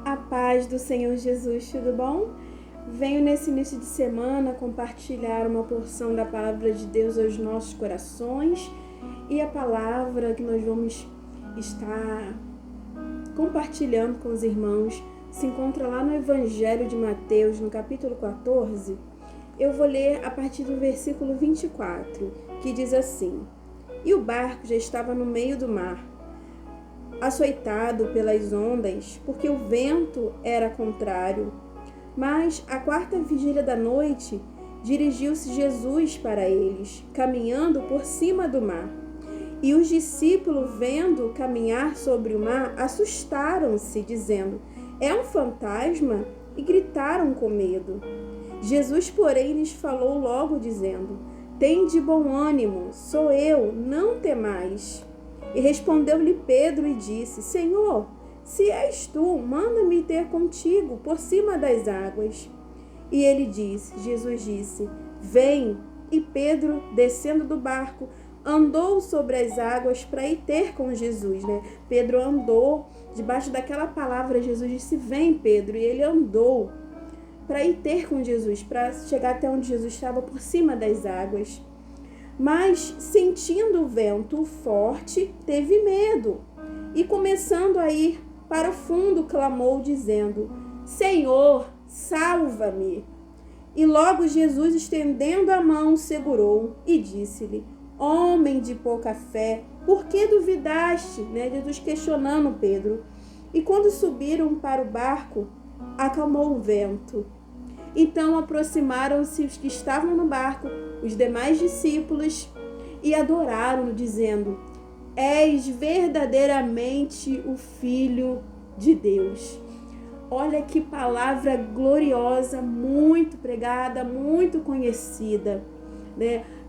A paz do Senhor Jesus, tudo bom? Venho nesse início de semana compartilhar uma porção da palavra de Deus aos nossos corações, e a palavra que nós vamos estar compartilhando com os irmãos se encontra lá no Evangelho de Mateus, no capítulo 14. Eu vou ler a partir do versículo 24, que diz assim: E o barco já estava no meio do mar, açoitado pelas ondas, porque o vento era contrário. Mas, à quarta vigília da noite, dirigiu-se Jesus para eles, caminhando por cima do mar. E os discípulos, vendo caminhar sobre o mar, assustaram-se, dizendo: É um fantasma? E gritaram com medo. Jesus, porém, lhes falou logo, dizendo: Tende bom ânimo, sou eu, não temais. E respondeu-lhe Pedro e disse: Senhor, se és tu, manda-me ter contigo por cima das águas. E Jesus disse: Vem. E Pedro, descendo do barco, andou sobre as águas para ir ter com Jesus, Pedro andou debaixo daquela palavra. Jesus disse: Vem, Pedro. E ele andou para ir ter com Jesus, para chegar até onde Jesus estava, por cima das águas. Mas, sentindo o vento forte, teve medo. E, começando a ir para o fundo, clamou, dizendo: Senhor, salva-me. E logo Jesus, estendendo a mão, segurou e disse-lhe: Homem de pouca fé, por que duvidaste? Jesus questionando Pedro. E quando subiram para o barco, acalmou o vento. Então aproximaram-se os que estavam no barco, os demais discípulos, e adoraram-no, dizendo: És verdadeiramente o Filho de Deus. Olha que palavra gloriosa, muito pregada, muito conhecida,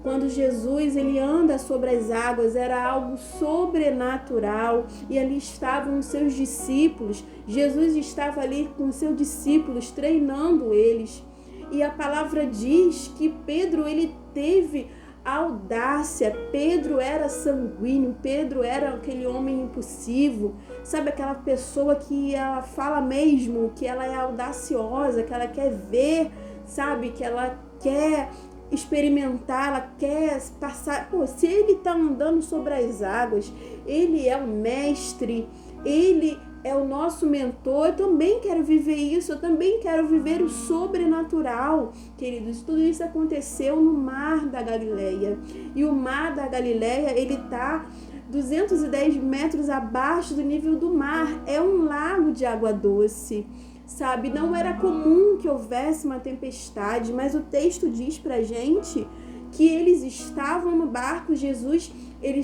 Quando Jesus ele anda sobre as águas, era algo sobrenatural, e ali estavam os seus discípulos. Jesus estava ali com os seus discípulos, treinando eles. E a palavra diz que Pedro ele teve audácia. Pedro era sanguíneo, Pedro era aquele homem impulsivo, sabe, aquela pessoa que ela fala mesmo, que ela é audaciosa, que ela quer ver, sabe, que ela quer experimentar, ela quer passar. Se ele está andando sobre as águas, ele é o mestre, ele é o nosso mentor. Eu também quero viver isso, eu também quero viver o sobrenatural, queridos. Tudo isso aconteceu no Mar da Galileia, e o Mar da Galileia, ele está 210 metros abaixo do nível do mar, é um lago de água doce, sabe? Não era comum que houvesse uma tempestade, mas o texto diz pra gente que eles estavam no barco. Jesus, ele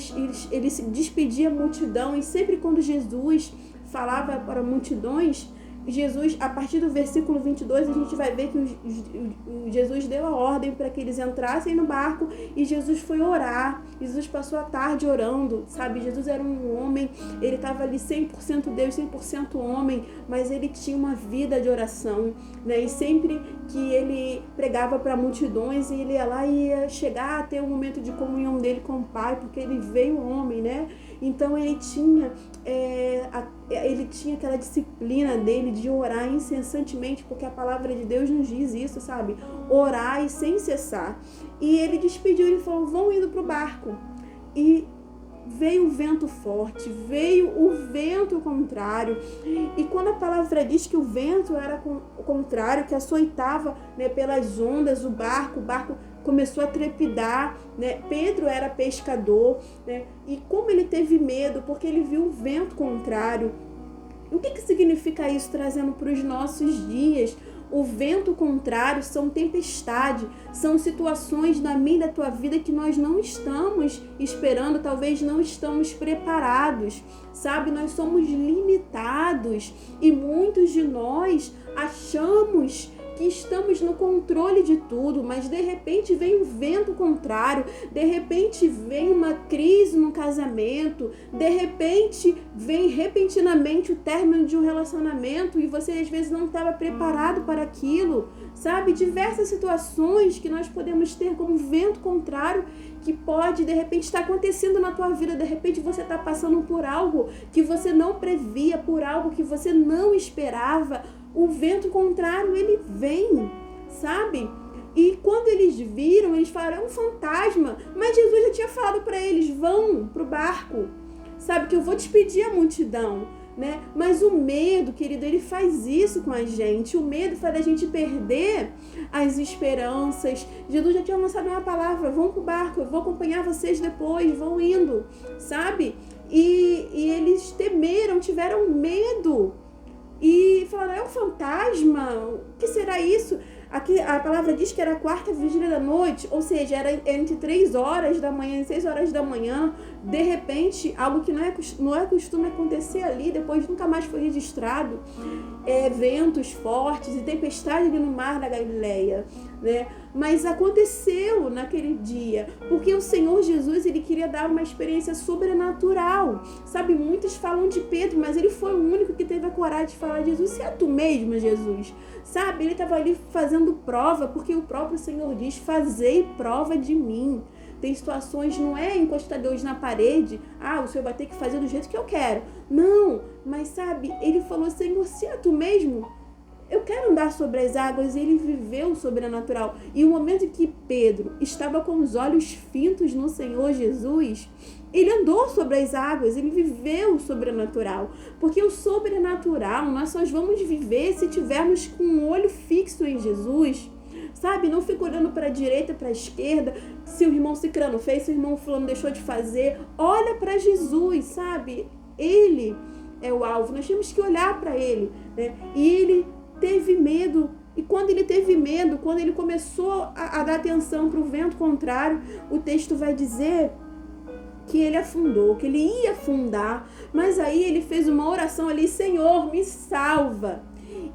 se despedia a multidão, e sempre quando Jesus falava para multidões, Jesus, a partir do versículo 22, a gente vai ver que Jesus deu a ordem para que eles entrassem no barco, e Jesus foi orar. Jesus passou a tarde orando, sabe? Jesus era um homem, ele estava ali 100% Deus, 100% homem, mas ele tinha uma vida de oração, E sempre que ele pregava para multidões, ele ia lá e ia chegar a ter um momento de comunhão dele com o Pai, porque ele veio homem, Então ele tinha aquela disciplina dele de orar incessantemente, porque a palavra de Deus nos diz isso, sabe? Orar e sem cessar. E ele despediu, ele falou: vão indo para o barco. E veio o vento forte, veio o vento contrário. E quando a palavra diz que o vento era o contrário, que açoitava, pelas ondas o barco começou a trepidar, Pedro era pescador, E como ele teve medo, porque ele viu o vento contrário. O que significa isso, trazendo para os nossos dias? O vento contrário são tempestade, são situações na minha e da tua vida que nós não estamos esperando, talvez não estamos preparados, sabe? Nós somos limitados, e muitos de nós achamos que estamos no controle de tudo, mas de repente vem um vento contrário, de repente vem uma crise no casamento, de repente vem repentinamente o término de um relacionamento e você às vezes não estava preparado para aquilo, sabe? Diversas situações que nós podemos ter como vento contrário que pode de repente estar acontecendo na tua vida, de repente você está passando por algo que você não previa, por algo que você não esperava. O vento contrário, ele vem, sabe? E quando eles viram, eles falaram, é um fantasma. Mas Jesus já tinha falado para eles, vão pro barco, sabe? Que eu vou despedir a multidão, né? Mas o medo, querido, ele faz isso com a gente. O medo faz a gente perder as esperanças. Jesus já tinha lançado uma palavra, vão pro barco, eu vou acompanhar vocês depois, vão indo, sabe? E eles temeram, tiveram medo. E falaram, é um fantasma? O que será isso? Aqui a palavra diz que era a quarta vigília da noite, ou seja, era entre 3 horas da manhã e 6 horas da manhã. De repente, algo que não é costume acontecer ali, depois nunca mais foi registrado, ventos fortes e tempestade ali no mar da Galileia, né? Mas aconteceu naquele dia, porque o Senhor Jesus, ele queria dar uma experiência sobrenatural, sabe? Muitos falam de Pedro, mas ele foi o único que teve a coragem de falar, Jesus, se é tu mesmo, Jesus, sabe? Ele estava ali fazendo prova, porque o próprio Senhor diz, fazei prova de mim. Tem situações, não é encostar Deus na parede, o Senhor vai ter que fazer do jeito que eu quero. Não, mas sabe, ele falou, Senhor, se é tu mesmo, eu quero andar sobre as águas. E ele viveu o sobrenatural. E o momento em que Pedro estava com os olhos fintos no Senhor Jesus, ele andou sobre as águas, ele viveu o sobrenatural. Porque o sobrenatural nós só vamos viver se tivermos com um olho fixo em Jesus, sabe? Não fica olhando para a direita, para a esquerda, se o irmão cicrano fez, se o irmão fulano deixou de fazer. Olha para Jesus, sabe? Ele é o alvo, nós temos que olhar para ele, né? E ele teve medo, e quando ele teve medo, quando ele começou a dar atenção para o vento contrário, o texto vai dizer que ele afundou, que ele ia afundar, mas aí ele fez uma oração ali, Senhor, me salva.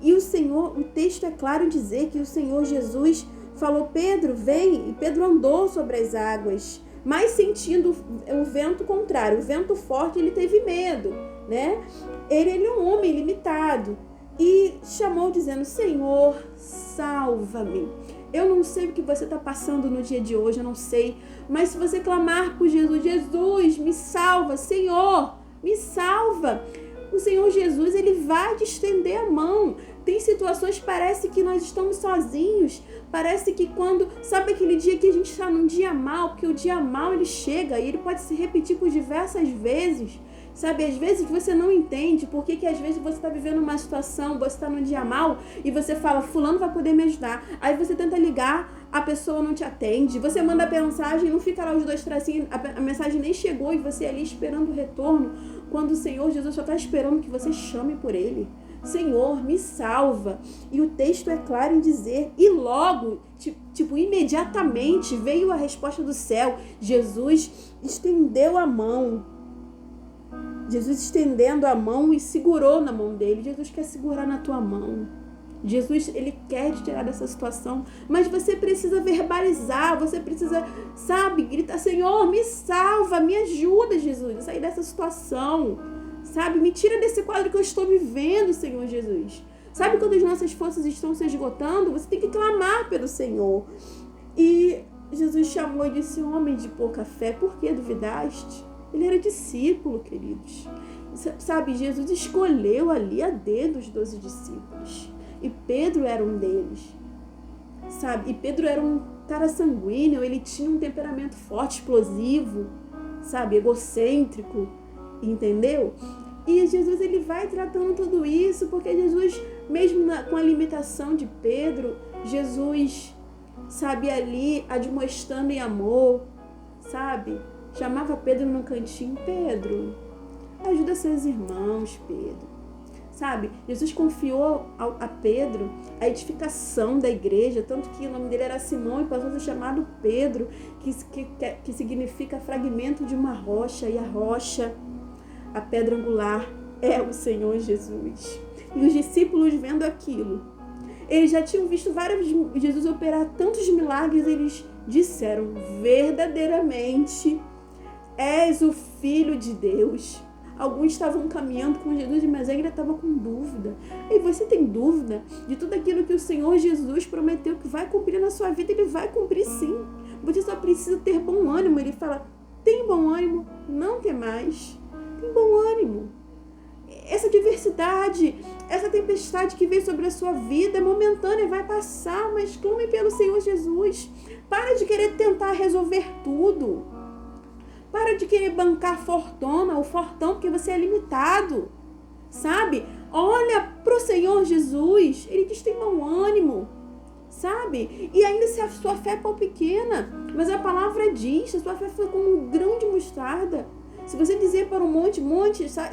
E o texto é claro em dizer que o Senhor Jesus falou, Pedro, vem, e Pedro andou sobre as águas, mas sentindo o vento contrário, o vento forte, ele teve medo, né? Ele é um homem limitado, e chamou dizendo, Senhor, salva-me. Eu não sei o que você está passando no dia de hoje, eu não sei, mas se você clamar por Jesus, Jesus, me salva, Senhor, me salva. O Senhor Jesus, ele vai te estender a mão. Tem situações, parece que nós estamos sozinhos, parece que sabe aquele dia que a gente está num dia mal, porque o dia mal ele chega e ele pode se repetir por diversas vezes. Sabe, às vezes você não entende por que às vezes você está vivendo uma situação, você está num dia mal e você fala, fulano vai poder me ajudar. Aí você tenta ligar, a pessoa não te atende, você manda a mensagem, não fica lá os 2 tracinhos, a mensagem nem chegou e você ali esperando o retorno, quando o Senhor Jesus só está esperando que você chame por ele. Senhor, me salva. E o texto é claro em dizer, e logo, imediatamente veio a resposta do céu. Jesus estendeu a mão. Jesus estendendo a mão e segurou na mão dele. Jesus quer segurar na tua mão. Jesus, ele quer te tirar dessa situação. Mas você precisa verbalizar, você precisa, sabe, gritar, Senhor, me salva, me ajuda, Jesus, a sair dessa situação. Sabe, me tira desse quadro que eu estou vivendo, Senhor Jesus. Sabe quando as nossas forças estão se esgotando? Você tem que clamar pelo Senhor. E Jesus chamou e disse, homem de pouca fé, por que duvidaste? Ele era discípulo, queridos. Sabe, Jesus escolheu ali a dedo os 12 discípulos. E Pedro era um deles. Sabe, e Pedro era um cara sanguíneo, ele tinha um temperamento forte, explosivo, sabe, egocêntrico, entendeu? E Jesus, ele vai tratando tudo isso, porque Jesus, mesmo com a limitação de Pedro, Jesus, sabe, ali, admoestando em amor, sabe? Chamava Pedro num cantinho, Pedro, ajuda seus irmãos, Pedro. Sabe, Jesus confiou a Pedro a edificação da igreja, tanto que o nome dele era Simão e passou a ser chamado Pedro, que significa fragmento de uma rocha, e a rocha, a pedra angular, é o Senhor Jesus. E os discípulos vendo aquilo, Eles já tinham visto Jesus operar tantos milagres, eles disseram: verdadeiramente és o Filho de Deus. Alguns estavam caminhando com Jesus, mas ainda estava com dúvida. E você tem dúvida de tudo aquilo que o Senhor Jesus prometeu que vai cumprir na sua vida? Ele vai cumprir sim. Você só precisa ter bom ânimo. Ele fala: tem bom ânimo, não temais. Tem bom ânimo. Essa adversidade, essa tempestade que veio sobre a sua vida é momentânea, vai passar, mas clame pelo Senhor Jesus. Para de querer tentar resolver tudo. Para de querer bancar o fortão, porque você é limitado, sabe? Olha para o Senhor Jesus, Ele diz: tem bom ânimo, sabe? E ainda se a sua fé for pequena, mas a palavra diz: a sua fé foi como um grão de mostarda. Se você dizer para um monte,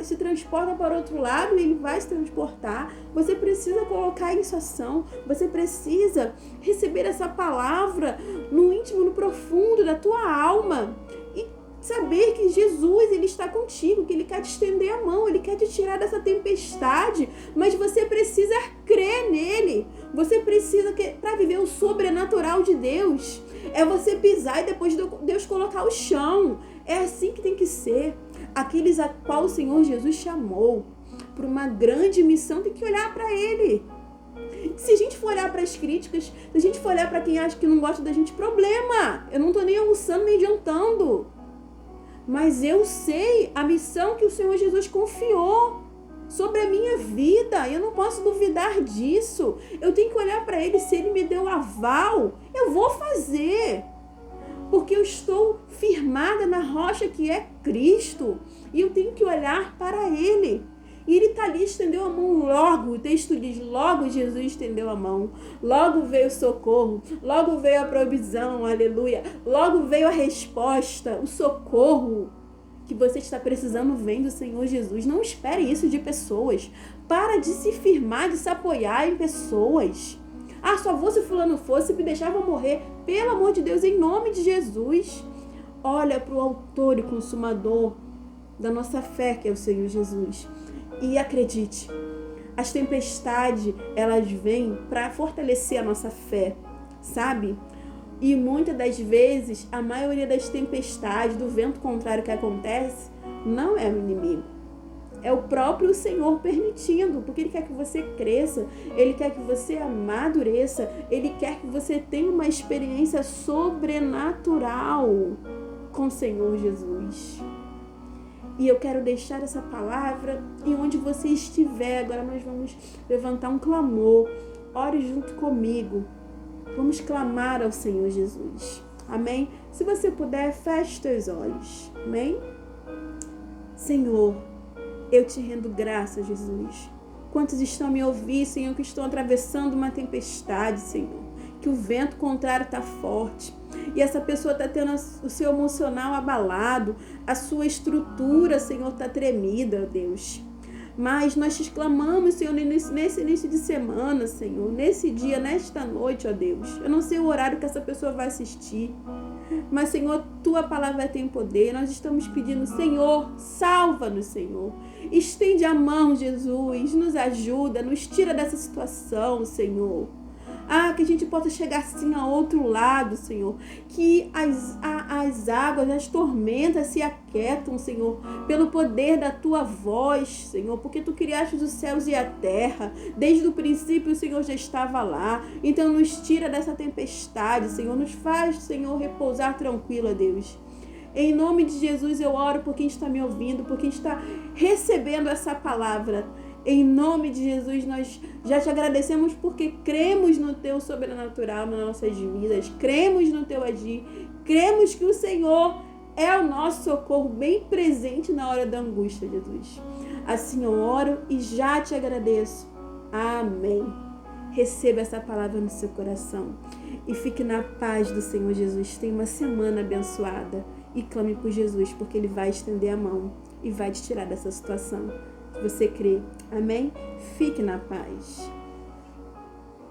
se transporta para outro lado, ele vai se transportar. Você precisa colocar isso em ação. Você precisa receber essa palavra no íntimo, no profundo da tua alma. E saber que Jesus, Ele está contigo, que Ele quer te estender a mão, Ele quer te tirar dessa tempestade. Mas você precisa crer nele. Você precisa, para viver o sobrenatural de Deus, é você pisar e depois Deus colocar o chão. É assim que tem que ser. Aqueles a qual o Senhor Jesus chamou para uma grande missão tem que olhar para Ele. Se a gente for olhar para as críticas, se a gente for olhar para quem acha que não gosta da gente, problema. Eu não estou nem almoçando nem jantando. Mas eu sei a missão que o Senhor Jesus confiou sobre a minha vida. Eu não posso duvidar disso. Eu tenho que olhar para Ele. Se Ele me deu aval, eu vou fazer. Porque eu estou firmada na rocha que é Cristo. E eu tenho que olhar para Ele. E Ele está ali, estendeu a mão logo. O texto diz: logo Jesus estendeu a mão. Logo veio o socorro. Logo veio a provisão, aleluia. Logo veio a resposta, o socorro que você está precisando vem do Senhor Jesus. Não espere isso de pessoas. Para de se firmar, de se apoiar em pessoas. Ah, só vou se fulano fosse, me deixava morrer. Pelo amor de Deus, em nome de Jesus. Olha para o autor e consumador da nossa fé, que é o Senhor Jesus. E acredite, as tempestades, elas vêm para fortalecer a nossa fé, sabe? E muitas das vezes, a maioria das tempestades, do vento contrário que acontece, não é o inimigo. É o próprio Senhor permitindo, porque Ele quer que você cresça, Ele quer que você amadureça, Ele quer que você tenha uma experiência sobrenatural com o Senhor Jesus. E eu quero deixar essa palavra e onde você estiver. Agora nós vamos levantar um clamor. Ore junto comigo. Vamos clamar ao Senhor Jesus. Amém? Se você puder, feche teus olhos. Amém? Senhor, eu te rendo graça, Jesus. Quantos estão me ouvindo, Senhor, que estão atravessando uma tempestade, Senhor? Que o vento contrário está forte. E essa pessoa está tendo o seu emocional abalado. A sua estrutura, Senhor, está tremida, Deus. Mas nós te clamamos, Senhor, nesse início de semana, Senhor. Nesse dia, nesta noite, ó Deus. Eu não sei o horário que essa pessoa vai assistir. Mas, Senhor, Tua palavra tem poder. Nós estamos pedindo, Senhor, salva-nos, Senhor. Estende a mão, Jesus. Nos ajuda, nos tira dessa situação, Senhor. Que a gente possa chegar assim a outro lado, Senhor. Que as águas, as tormentas se aquietam, Senhor, pelo poder da Tua voz, Senhor. Porque Tu criaste os céus e a terra. Desde o princípio o Senhor já estava lá. Então nos tira dessa tempestade, Senhor. Nos faz, Senhor, repousar tranquilo, Deus. Em nome de Jesus eu oro por quem está me ouvindo, por quem está recebendo essa palavra. Em nome de Jesus, nós já te agradecemos porque cremos no Teu sobrenatural nas nossas vidas, cremos no Teu agir, cremos que o Senhor é o nosso socorro bem presente na hora da angústia, Jesus. Assim eu oro e já te agradeço. Amém. Receba essa palavra no seu coração e fique na paz do Senhor Jesus. Tenha uma semana abençoada e clame por Jesus, porque Ele vai estender a mão e vai te tirar dessa situação. Você crê. Amém? Fique na paz.